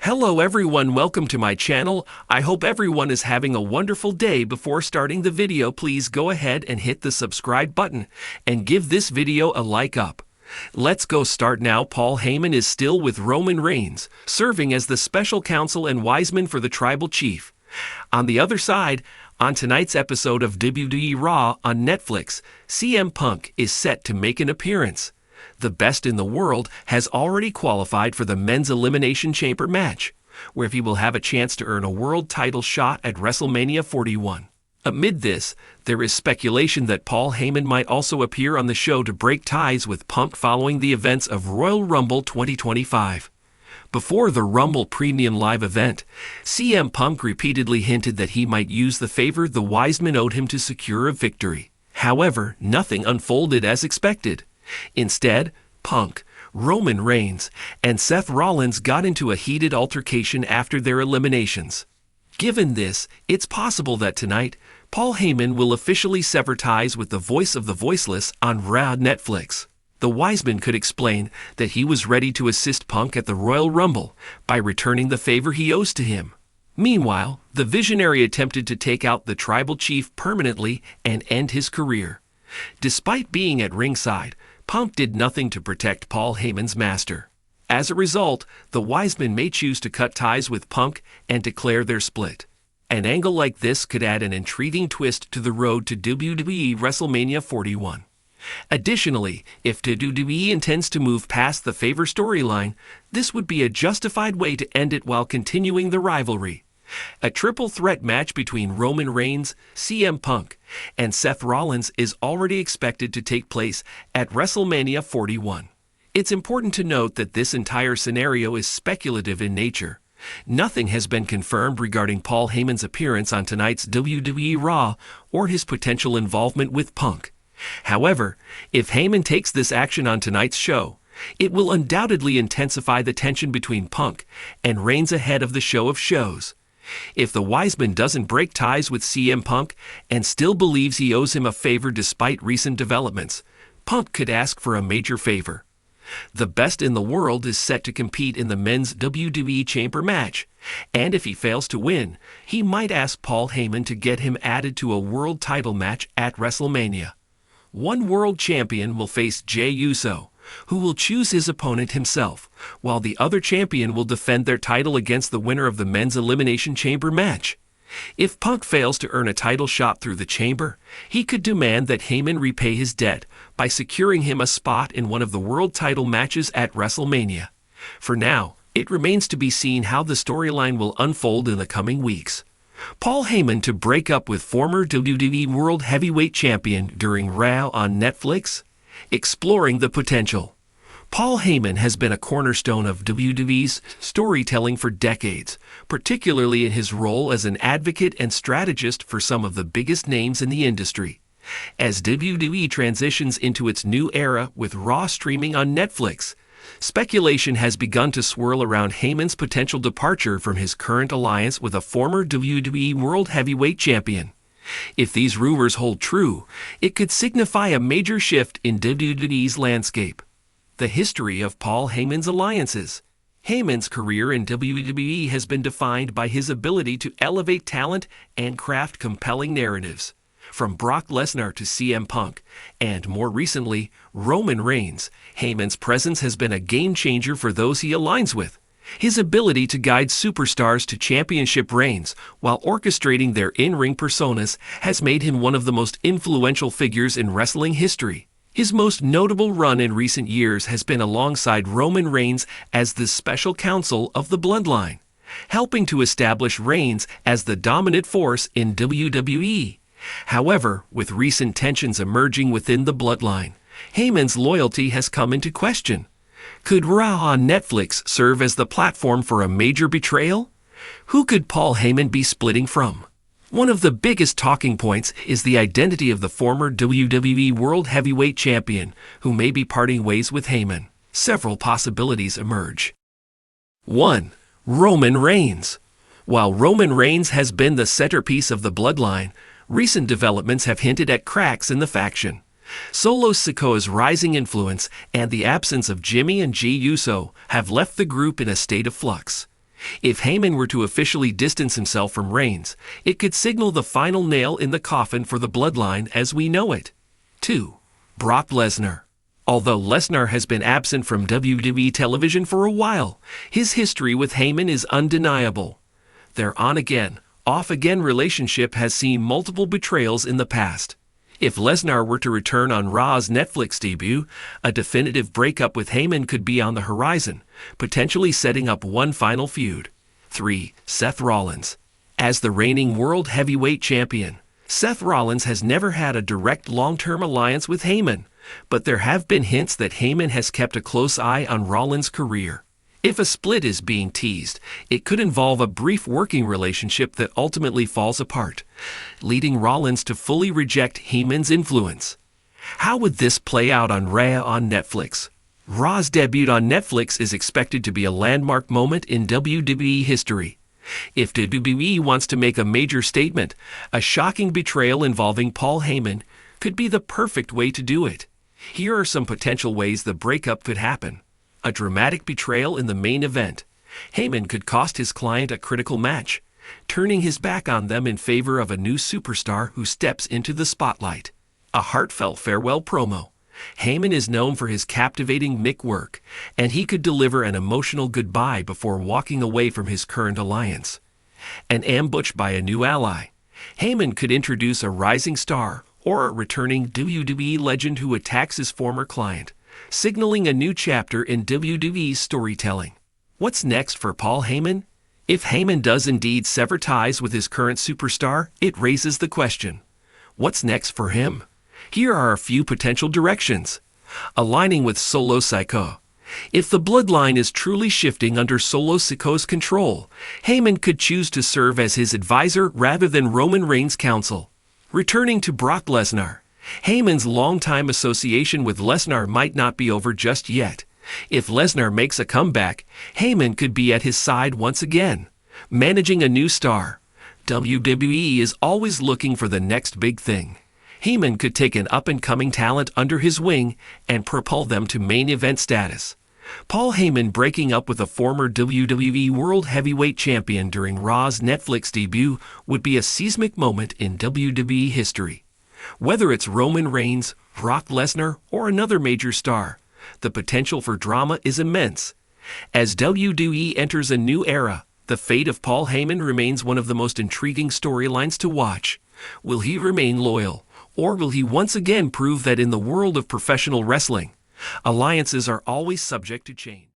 Hello everyone, welcome to my channel. I hope everyone is having a wonderful day. Before starting the video, please go ahead and hit the subscribe button and give this video a like up. Let's go start now. Paul Heyman is still with Roman Reigns, serving as the special counsel and wiseman for the tribal chief. On the other side, on tonight's episode of WWE Raw on Netflix, CM Punk is set to make an appearance. The best in the world has already qualified for the men's Elimination Chamber match, where he will have a chance to earn a world title shot at WrestleMania 41. Amid this, there is speculation that Paul Heyman might also appear on the show to break ties with Punk following the events of Royal Rumble 2025. Before the Rumble Premium Live event, CM Punk repeatedly hinted that he might use the favor the Wiseman owed him to secure a victory. However, nothing unfolded as expected. Instead, Punk, Roman Reigns, and Seth Rollins got into a heated altercation after their eliminations. Given this, it's possible that tonight, Paul Heyman will officially sever ties with the voice of the voiceless on Raw Netflix. The Wiseman could explain that he was ready to assist Punk at the Royal Rumble by returning the favor he owes to him. Meanwhile, the Visionary attempted to take out the tribal chief permanently and end his career. Despite being at ringside, Punk did nothing to protect Paul Heyman's master. As a result, the Wiseman may choose to cut ties with Punk and declare their split. An angle like this could add an intriguing twist to the road to WWE WrestleMania 41. Additionally, if WWE intends to move past the favor storyline, this would be a justified way to end it while continuing the rivalry. A triple threat match between Roman Reigns, CM Punk, and Seth Rollins is already expected to take place at WrestleMania 41. It's important to note that this entire scenario is speculative in nature. Nothing has been confirmed regarding Paul Heyman's appearance on tonight's WWE Raw or his potential involvement with Punk. However, if Heyman takes this action on tonight's show, it will undoubtedly intensify the tension between Punk and Reigns ahead of the show of shows. If the Wiseman doesn't break ties with CM Punk and still believes he owes him a favor despite recent developments, Punk could ask for a major favor. The best in the world is set to compete in the men's WWE Chamber match, and if he fails to win, he might ask Paul Heyman to get him added to a world title match at WrestleMania. One world champion will face Jey Uso, who will choose his opponent himself, while the other champion will defend their title against the winner of the men's Elimination Chamber match. If Punk fails to earn a title shot through the chamber, he could demand that Heyman repay his debt by securing him a spot in one of the world title matches at WrestleMania. For now, it remains to be seen how the storyline will unfold in the coming weeks. Paul Heyman to break up with former WWE World Heavyweight Champion during Raw on Netflix? Exploring the potential. Paul Heyman has been a cornerstone of WWE's storytelling for decades, particularly in his role as an advocate and strategist for some of the biggest names in the industry. As WWE transitions into its new era with Raw streaming on Netflix, speculation has begun to swirl around Heyman's potential departure from his current alliance with a former WWE World Heavyweight Champion. If these rumors hold true, it could signify a major shift in WWE's landscape. The history of Paul Heyman's alliances. Heyman's career in WWE has been defined by his ability to elevate talent and craft compelling narratives. From Brock Lesnar to CM Punk, and more recently, Roman Reigns, Heyman's presence has been a game-changer for those he aligns with. His ability to guide superstars to championship reigns while orchestrating their in-ring personas has made him one of the most influential figures in wrestling history. His most notable run in recent years has been alongside Roman Reigns as the special counsel of the Bloodline, helping to establish Reigns as the dominant force in WWE. However, with recent tensions emerging within the Bloodline, Heyman's loyalty has come into question. Could Raw on Netflix serve as the platform for a major betrayal? Who could Paul Heyman be splitting from? One of the biggest talking points is the identity of the former WWE World Heavyweight Champion, who may be parting ways with Heyman. Several possibilities emerge. 1. Roman Reigns. While Roman Reigns has been the centerpiece of the Bloodline, recent developments have hinted at cracks in the faction. Solo Sikoa's rising influence and the absence of Jimmy and Jey Uso have left the group in a state of flux. If Heyman were to officially distance himself from Reigns, it could signal the final nail in the coffin for the bloodline as we know it. 2. Brock Lesnar. Although Lesnar has been absent from WWE television for a while, his history with Heyman is undeniable. Their on-again, off-again relationship has seen multiple betrayals in the past. If Lesnar were to return on Raw's Netflix debut, a definitive breakup with Heyman could be on the horizon, potentially setting up one final feud. 3. Seth Rollins. As the reigning World Heavyweight Champion, Seth Rollins has never had a direct long-term alliance with Heyman, but there have been hints that Heyman has kept a close eye on Rollins' career. If a split is being teased, it could involve a brief working relationship that ultimately falls apart, leading Rollins to fully reject Heyman's influence. How would this play out on Raw on Netflix? Raw's debut on Netflix is expected to be a landmark moment in WWE history. If WWE wants to make a major statement, a shocking betrayal involving Paul Heyman could be the perfect way to do it. Here are some potential ways the breakup could happen. A dramatic betrayal in the main event. Heyman could cost his client a critical match, turning his back on them in favor of a new superstar who steps into the spotlight. A heartfelt farewell promo. Heyman is known for his captivating mic work, and he could deliver an emotional goodbye before walking away from his current alliance. An ambush by a new ally. Heyman could introduce a rising star or a returning WWE legend who attacks his former client, signaling a new chapter in WWE's storytelling. What's next for Paul Heyman? If Heyman does indeed sever ties with his current superstar, it raises the question, what's next for him? Here are a few potential directions. Aligning with Solo Sikoa. If the bloodline is truly shifting under Solo Sikoa's control, Heyman could choose to serve as his advisor rather than Roman Reigns' counsel. Returning to Brock Lesnar. Heyman's longtime association with Lesnar might not be over just yet. If Lesnar makes a comeback, Heyman could be at his side once again. Managing a new star. WWE is always looking for the next big thing. Heyman could take an up-and-coming talent under his wing and propel them to main event status. Paul Heyman breaking up with a former WWE World Heavyweight Champion during Raw's Netflix debut would be a seismic moment in WWE history. Whether it's Roman Reigns, Brock Lesnar, or another major star, the potential for drama is immense. As WWE enters a new era, the fate of Paul Heyman remains one of the most intriguing storylines to watch. Will he remain loyal, or will he once again prove that in the world of professional wrestling, alliances are always subject to change?